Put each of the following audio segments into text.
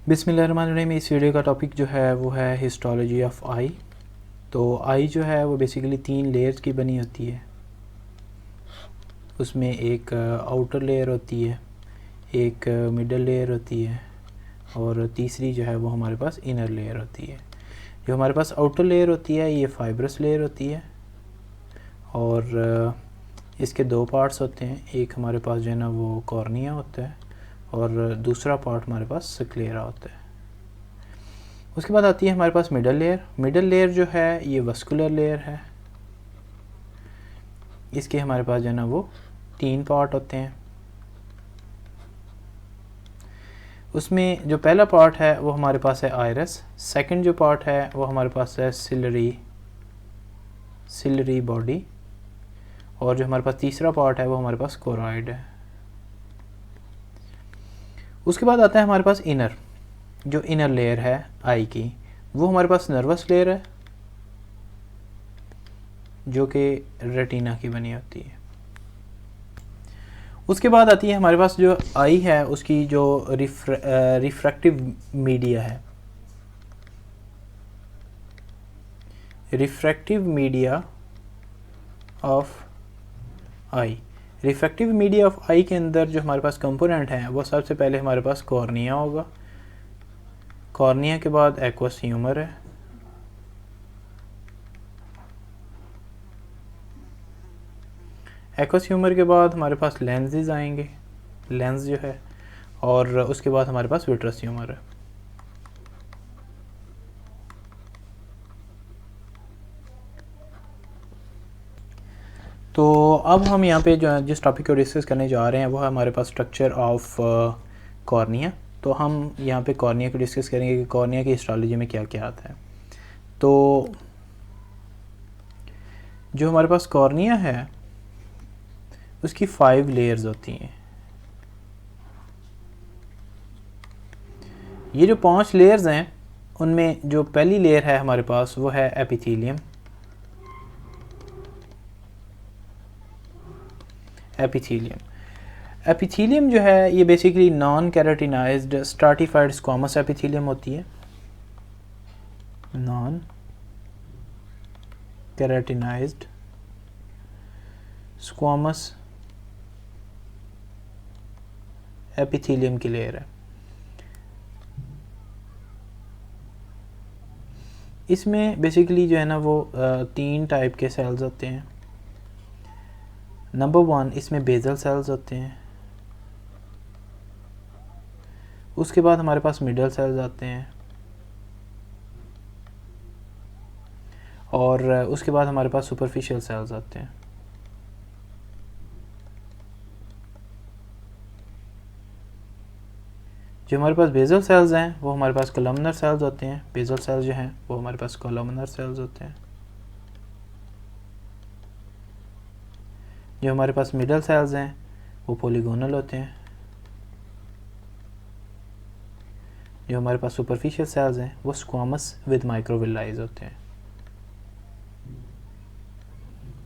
बिस्मिल्लाहिर्रहमानिर्रहीम। इस वीडियो का टॉपिक जो है वो है हिस्टोलॉजी ऑफ आई। तो आई जो है वो बेसिकली 3 लेयर्स की बनी होती है। उसमें एक आउटर लेयर होती है, एक मिडल लेयर होती है और तीसरी जो है वो हमारे पास इनर लेयर होती है। जो हमारे पास आउटर लेयर होती है ये फाइब्रस लेयर होती है और इसके 2 पार्ट्स होते हैं। एक हमारे पास जो है ना वो कॉर्निया होता है और दूसरा पार्ट हमारे पास स्क्लेरा होता है। उसके बाद आती है हमारे पास मिडल लेयर। मिडल लेयर जो है ये वस्कुलर लेयर है। इसके हमारे पास जो है ना वो 3 पार्ट होते हैं। उसमें जो पहला पार्ट है वो हमारे पास है आयरस। सेकंड जो पार्ट है वो हमारे पास है सिलरी बॉडी और जो हमारे पास तीसरा पार्ट है वो हमारे पास कोरॉइड है। उसके बाद आता है हमारे पास इनर। जो इनर लेयर है आई की वो हमारे पास नर्वस लेयर है जो कि रेटिना की बनी होती है। उसके बाद आती है हमारे पास जो आई है उसकी जो रिफ्रैक्टिव मीडिया है। Refractive media of eye. Refractive media of eye के अंदर जो हमारे पास कंपोनेंट हैं वो सबसे पहले हमारे पास कॉर्निया होगा। कॉर्निया के बाद एक्वस ह्यूमर है। एक्वस ह्यूमर के बाद हमारे पास लेंसेज आएंगे, लेंस जो है, और उसके बाद हमारे पास विट्रस ह्यूमर है। तो अब हम यहाँ पे जो जिस टॉपिक को डिस्कस करने जा रहे हैं वो है हमारे पास स्ट्रक्चर ऑफ कॉर्निया। तो हम यहाँ पे कॉर्निया को डिस्कस करेंगे कि कॉर्निया की हिस्टोलॉजी में क्या क्या आता है। तो जो हमारे पास कॉर्निया है उसकी 5 लेयर्स होती हैं। ये जो 5 लेयर्स हैं उनमें जो पहली लेयर है हमारे पास वो है एपिथेलियम। एपिथेलियम जो है ये basically non keratinized stratified squamous epithelium होती है। नॉन कैराटिनाइज्ड स्क्वामस एपिथेलियम की लेयर है। इसमें बेसिकली जो है ना वो 3 टाइप के सेल्स होते हैं। नंबर 1 इसमें बेसल सेल्स होते हैं। उसके बाद हमारे पास मिडल सेल्स आते हैं और उसके बाद हमारे पास सुपरफिशियल सेल्स आते हैं। जो हमारे पास बेसल सेल्स हैं वो हमारे पास कॉलमनर सेल्स होते हैं। बेसल सेल्स जो हैं वो हमारे पास कॉलमनर सेल्स होते हैं। जो हमारे पास मिडल सेल्स हैं वो पॉलीगोनल होते हैं। जो हमारे पास सुपरफिशियल सेल्स हैं वो स्क्वामस विद माइक्रोविलाइज होते हैं।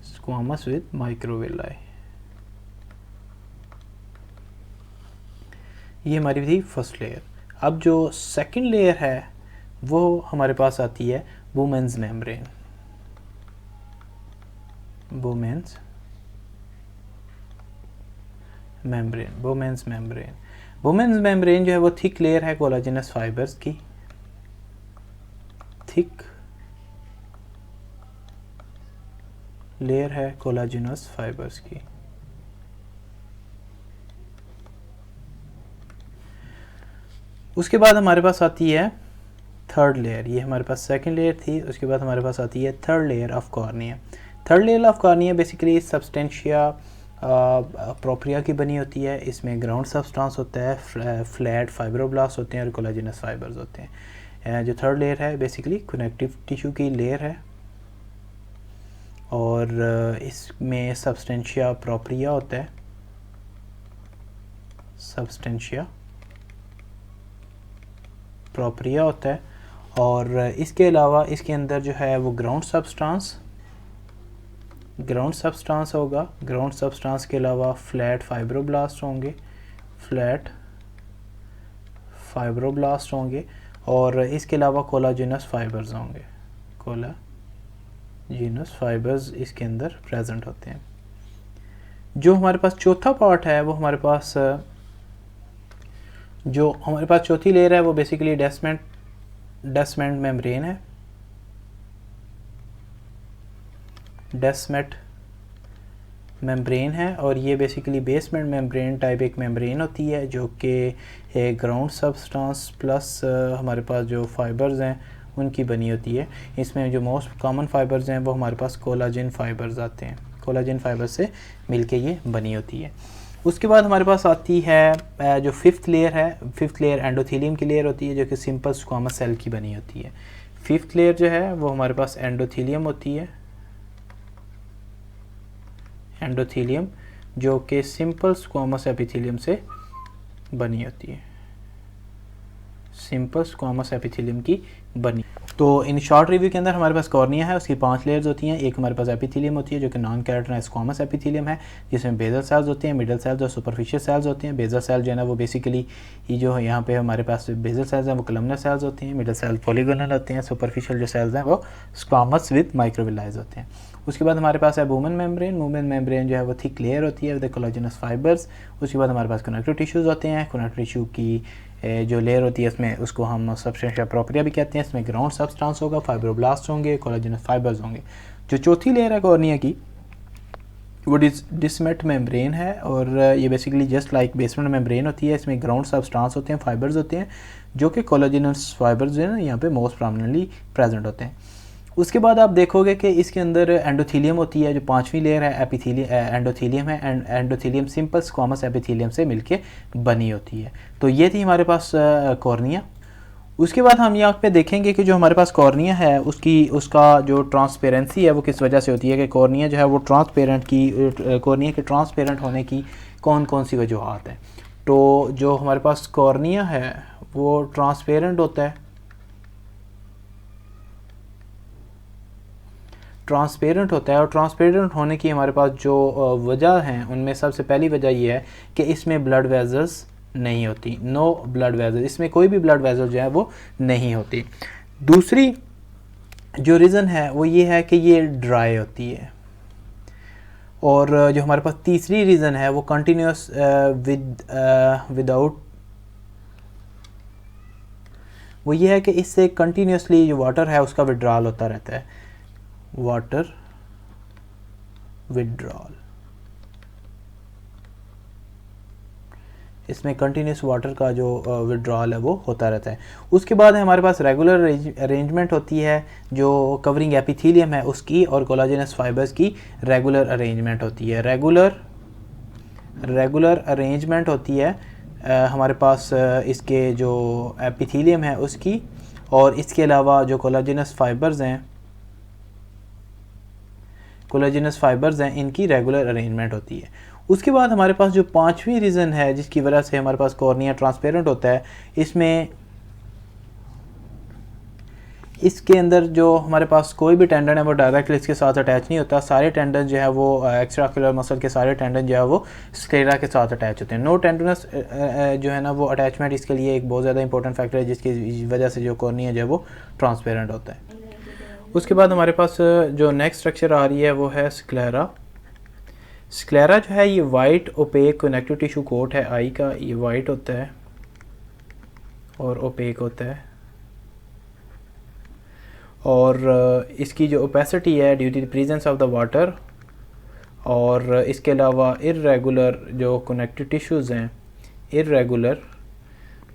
Squamous with microvilli. ये हमारी थी फर्स्ट लेयर। अब जो सेकंड लेयर है वो हमारे पास आती है वुमेन्स मेम्ब्रेन। वुमेन्स मेम्ब्रेन जो है वो थिक लेयर है कोलाजिनस फाइबर्स की। थिक लेयर है कोलाजिनस फाइबर्स की। उसके बाद हमारे पास आती है थर्ड लेयर। ये हमारे पास सेकंड लेयर थी। उसके बाद हमारे पास आती है third layer of cornea. Third layer of cornea basically substantia propria की बनी होती है। इसमें ग्राउंड सब्सटेंस होता है, फ्लैट फाइब्रोब्लास्ट होते हैं और कोलाजिनस फाइबर्स होते हैं। जो थर्ड लेयर है बेसिकली कनेक्टिव टिश्यू की लेयर है और इसमें सब्सटेंशिया प्रोप्रिया होता है। सब्सटेंशिया प्रोप्रिया होता है और इसके अलावा इसके अंदर जो है वो ग्राउंड सब्सटेंस होगा। ग्राउंड सब्सटेंस के अलावा फ्लैट फाइब्रोब्लास्ट होंगे। फ्लैट फाइब्रोब्लास्ट होंगे और इसके अलावा कोलाजिनस फाइबर्स होंगे, कोलाजिनस फाइबर्स इसके अंदर प्रेजेंट होते हैं। जो हमारे पास चौथा पार्ट है वो हमारे पास चौथी लेयर है वो बेसिकली डेस्मेंट मेम्ब्रेन है, डेस्मेट मेम्ब्रेन है और ये बेसिकली बेसमेंट मेम्ब्रेन टाइप एक मेम्ब्रेन होती है जो कि ग्राउंड सब्सटेंस प्लस हमारे पास जो फाइबर्स हैं उनकी बनी होती है। इसमें जो मोस्ट कॉमन फाइबर्स हैं वो हमारे पास कोलाजन फाइबर्स आते हैं, कोलाजन फाइबर्स से मिलके ये बनी होती है। उसके बाद हमारे पास आती है जो फिफ्थ लेयर है, फिफ्थ लेयर एंडोथेलियम की लेयर होती है जो कि सिंपल स्क्वामस सेल की बनी होती है। फिफ्थ लेयर जो है वो हमारे पास एंडोथेलियम होती है, एंडोथेलियम जो कि सिंपल स्क्वामस एपिथेलियम से बनी होती है, सिंपल स्क्वामस एपिथेलियम की बनी। तो इन शॉर्ट रिव्यू के अंदर हमारे पास कॉर्निया है, उसकी 5 लेयर्स होती हैं। एक हमारे पास एपिथेलियम होती है जो कि नॉन कैरेटिनाइज्ड स्क्वामस एपिथेलियम है जिसमें बेसल सेल्स होते हैं, मिडल सेल्स और सुपरफिशियल सेल्स होते हैं। बेसल सेल जो है ना वो बेसिकली ये जो है यहाँ पे हमारे पास बेसल सेल्स हैं वो कलमनर सेल्स होते हैं, मिडल सेल्स पॉलीगोनल होते हैं, सुपरफिशियल जो सेल्स हैं वो स्क्वामस विद माइक्रोविलाइज होते हैं। उसके बाद हमारे पास है वुमेन मेम्ब्रेन जो है वो थिक लेयर होती है विद कोलाजिनस फाइबर्स। उसके बाद हमारे पास कनेक्टिव टिश्यूज़ होते हैं, कनेक्टिव टिश्यू की जो लेयर होती है इसमें उसको हम सब्सटेंशिया प्रोप्रिया भी कहते हैं। इसमें ग्राउंड सब्सटेंस होगा, फाइब्रोब्लास्ट होंगे, कोलाजिनस फाइबर्स होंगे। जो चौथी लेयर है कॉर्निया की वो डिस्मेट मेम्ब्रेन है और ये basically just like basement membrane होती है। इसमें ग्राउंड सब्सटेंस होते हैं, फाइबर्स होते हैं जो कि कोलाजिनस फाइबर्स जो है ना यहाँ पे मोस्ट प्रोमिनेंटली प्रेजेंट होते हैं। उसके बाद आप देखोगे कि इसके अंदर एंडोथेलियम होती है जो 5वीं लेयर है, एंडोथेलियम है and endothelium simple squamous epithelium से मिलके बनी होती है। तो ये थी हमारे पास कॉर्निया। उसके बाद हम यहाँ पे देखेंगे कि जो हमारे पास कॉर्निया है उसका जो ट्रांसपेरेंसी है वो किस वजह से होती है कि कॉर्निया जो है वो कॉर्निया के ट्रांसपेरेंट होने की कौन कौन सी वजूहत है। तो जो हमारे पास कॉर्निया है वो ट्रांसपेरेंट होता है, और ट्रांसपेरेंट होने की हमारे पास जो वजह हैं उनमें सबसे पहली वजह ये है कि इसमें ब्लड वेजल्स नहीं होती, नो ब्लड वेजल, इसमें कोई भी ब्लड वेजल जो है वो नहीं होती। दूसरी जो रीज़न है वो ये है कि ये ड्राई होती है। और जो हमारे पास तीसरी रीज़न है वो कंटिन्यूस विदाउट, वो ये है कि इससे कंटिन्यूसली जो वाटर है उसका विड्रॉल होता रहता है, वाटर विड्रॉल, इसमें कंटिन्यूस वाटर का जो विड्रॉल है वो होता रहता है। उसके बाद हमारे पास रेगुलर अरेंजमेंट होती है जो कवरिंग एपिथेलियम है उसकी और कोलाजिनस फाइबर्स की रेगुलर अरेंजमेंट होती है। रेगुलर अरेंजमेंट होती है हमारे पास इसके जो एपिथेलियम है उसकी, और इसके अलावा जो कोलाजिनस फाइबर्स हैं इनकी रेगुलर अरेंजमेंट होती है। उसके बाद हमारे पास जो 5वीं रीज़न है जिसकी वजह से हमारे पास कॉर्निया ट्रांसपेरेंट होता है, इसके अंदर जो हमारे पास कोई भी टेंडन है वो डायरेक्टली इसके साथ अटैच नहीं होता। सारे टेंडन जो है वो एक्स्ट्राक्युलर मसल के सारे टेंडन जो है वो स्क्लेरा के साथ अटैच होते हैं। नो टेंडनस जो है ना वो अटैचमेंट इसके लिए एक बहुत ज़्यादा इंपॉर्टेंट फैक्टर है जिसकी वजह से जो कॉर्निया जो है वो ट्रांसपेरेंट होता है। उसके बाद हमारे पास जो नेक्स्ट स्ट्रक्चर आ रही है वो है स्क्लेरा। स्क्लेरा जो है ये white opaque connective tissue coat है आई का, ये वाइट होता है और ओपेक होता है, और इसकी जो ओपेसिटी है due to the presence of the water, और इसके अलावा इर्रेगुलर जो कनेक्टिव टिश्यूज़ हैं, इर्रेगुलर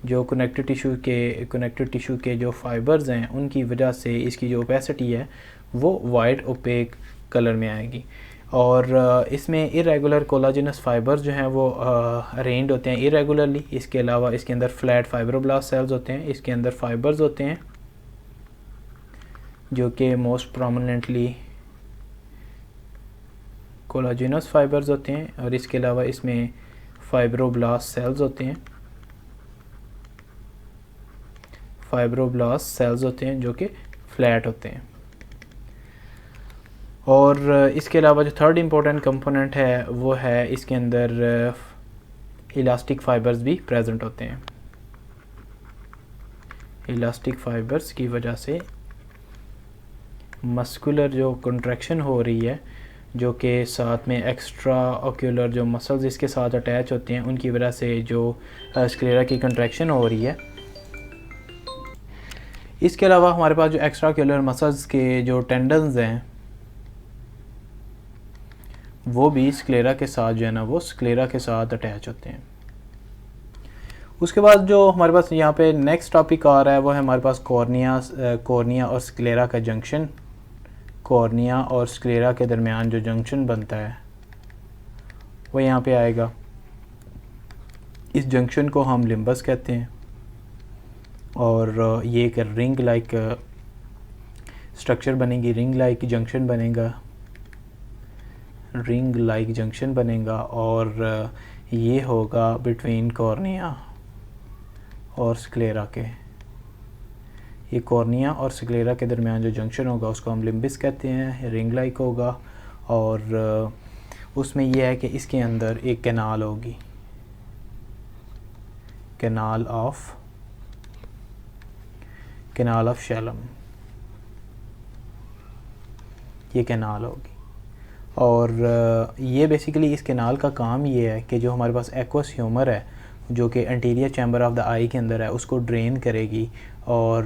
जो कनेक्टिव टिश्यू के जो फाइबर्स हैं उनकी वजह से इसकी जो ओपेसिटी है वो वाइट ओपेक कलर में आएगी। और इसमें इरेगुलर कोलाजिनस फाइबर्स जो हैं वो अरेंज होते हैं इरेगुलरली। इसके अलावा इसके अंदर फ्लैट फाइब्रोब्लास्ट सेल्स होते हैं, इसके अंदर फाइबर्स होते हैं जो कि मोस्ट प्रोमिनेंटली कोलाजिनस फाइबर्स होते हैं, और इसके अलावा इसमें फाइब्रोब्लास्ट सेल्स होते हैं जो कि फ्लैट होते हैं। और इसके अलावा जो थर्ड इम्पोर्टेंट कंपोनेंट है वो है इसके अंदर इलास्टिक फाइबर्स भी प्रेजेंट होते हैं। इलास्टिक फाइबर्स की वजह से मस्कुलर जो कंट्रैक्शन हो रही है, जो कि साथ में एक्स्ट्रा ऑक्यूलर जो मसल्स इसके साथ अटैच होते हैं उनकी वजह से जो स्क्लेरा की कंट्रैक्शन हो रही है। इसके अलावा हमारे पास जो एक्स्ट्रा ऑक्यूलर मसल्स के जो टेंडन्स हैं वो भी स्क्लेरा के साथ जो है ना वो स्क्लेरा के साथ अटैच होते हैं। उसके बाद जो हमारे पास यहाँ पे नेक्स्ट टॉपिक आ रहा है वो है हमारे पास कॉर्निया और स्क्लेरा का जंक्शन। कॉर्निया और स्क्लेरा के दरमियान जो जंक्शन बनता है वो यहाँ पे आएगा। इस जंक्शन को हम लिम्बस कहते हैं और ये एक रिंग लाइक स्ट्रक्चर बनेगी, रिंग लाइक जंक्शन बनेगा, रिंग लाइक जंक्शन बनेगा और ये होगा बिटवीन कॉर्निया और स्क्लेरा के। ये कॉर्निया और स्क्लेरा के दरमियान जो जंक्शन होगा उसको हम लिम्बिस कहते हैं, रिंग लाइक होगा और उसमें यह है कि इसके अंदर एक कैनाल होगी, कैनाल ऑफ शैलम, ये कैनाल होगी। और ये बेसिकली इस कैनाल का काम ये है कि जो हमारे पास एक्वस ह्यूमर है जो कि एंटीरियर चैम्बर ऑफ द आई के अंदर है उसको ड्रेन करेगी और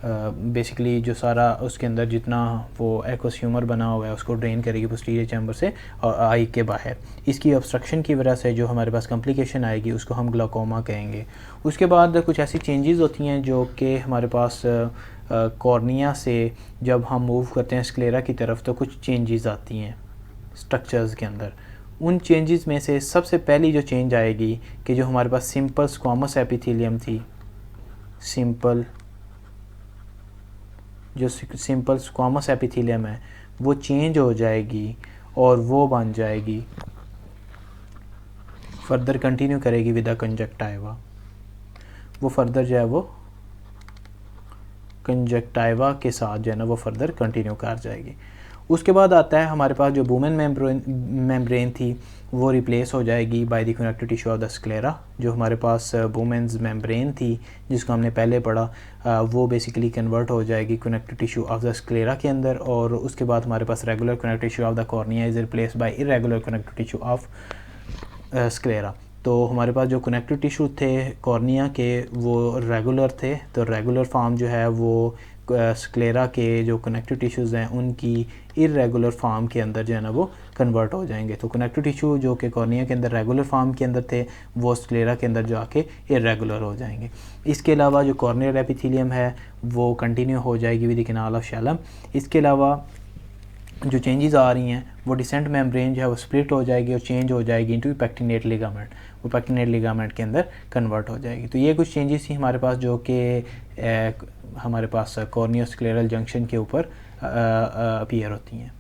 बेसिकली जो सारा उसके अंदर जितना वो एक्वस ह्यूमर बना हुआ है उसको ड्रेन करेगी पोस्टीरियर चैम्बर से और आई के बाहर। इसकी ऑब्स्ट्रक्शन की वजह से जो हमारे पास कॉम्प्लिकेशन आएगी उसको हम ग्लाकोमा कहेंगे। उसके बाद कुछ ऐसी चेंजेस होती हैं जो कि हमारे पास कॉर्निया से जब हम मूव करते हैं स्क्लेरा की तरफ तो कुछ चेंजेस आती हैं स्ट्रक्चर्स के अंदर। उन चेंजेस में से सबसे पहली जो चेंज आएगी कि जो हमारे पास सिंपल स्क्वामस एपिथेलियम थी, सिंपल स्क्वामस एपिथेलियम है वो चेंज हो जाएगी और वो बन जाएगी, फर्दर कंटिन्यू करेगी विद द कंजक्टाइवा। वो फर्दर जो है वो कंजक्टाइवा के साथ जो है ना वो फर्दर कंटिन्यू कर जाएगी। उसके बाद आता है हमारे पास जो वुमेन मेम्ब्रेन थी वो रिप्लेस हो जाएगी by the connective tissue of the sclera. जो हमारे पास वुमेन्स मेम्ब्रेन थी जिसको हमने पहले पढ़ा वो बेसिकली कन्वर्ट हो जाएगी connective tissue of the sclera के अंदर। और उसके बाद हमारे पास regular connective tissue of the cornea is replace by irregular connective tissue of sclera. तो हमारे पास जो कनेक्टिव टिश्यू थे कॉर्निया के वो रेगुलर थे, तो रेगुलर फॉर्म जो है वो स्क्लेरा के जो कनेक्टिव टिश्यूज़ हैं उनकी इरेगुलर फॉर्म के अंदर जो है ना वो कन्वर्ट हो जाएंगे। तो कनेक्टिव टिश्यू जो कि कॉर्निया के अंदर रेगुलर फॉर्म के अंदर थे वो स्क्लेरा के अंदर जाके इरेगुलर हो जाएंगे। इसके अलावा जो कॉर्नियल एपिथेलियम है वो कंटिन्यू हो जाएगी with the canal of Shailam. इसके अलावा जो चेंजेस आ रही हैं वो डिसेंट मेम्ब्रेन जो है वो स्प्लिट हो जाएगी और चेंज हो जाएगी इनटू पैक्टिनेट लिगामेंट, वो पैक्टिनेट लिगामेंट के अंदर कन्वर्ट हो जाएगी। तो ये कुछ चेंजेस थी हमारे पास जो कि हमारे पास कॉर्नियोस्क्लेरल जंक्शन के ऊपर अपीयर होती हैं।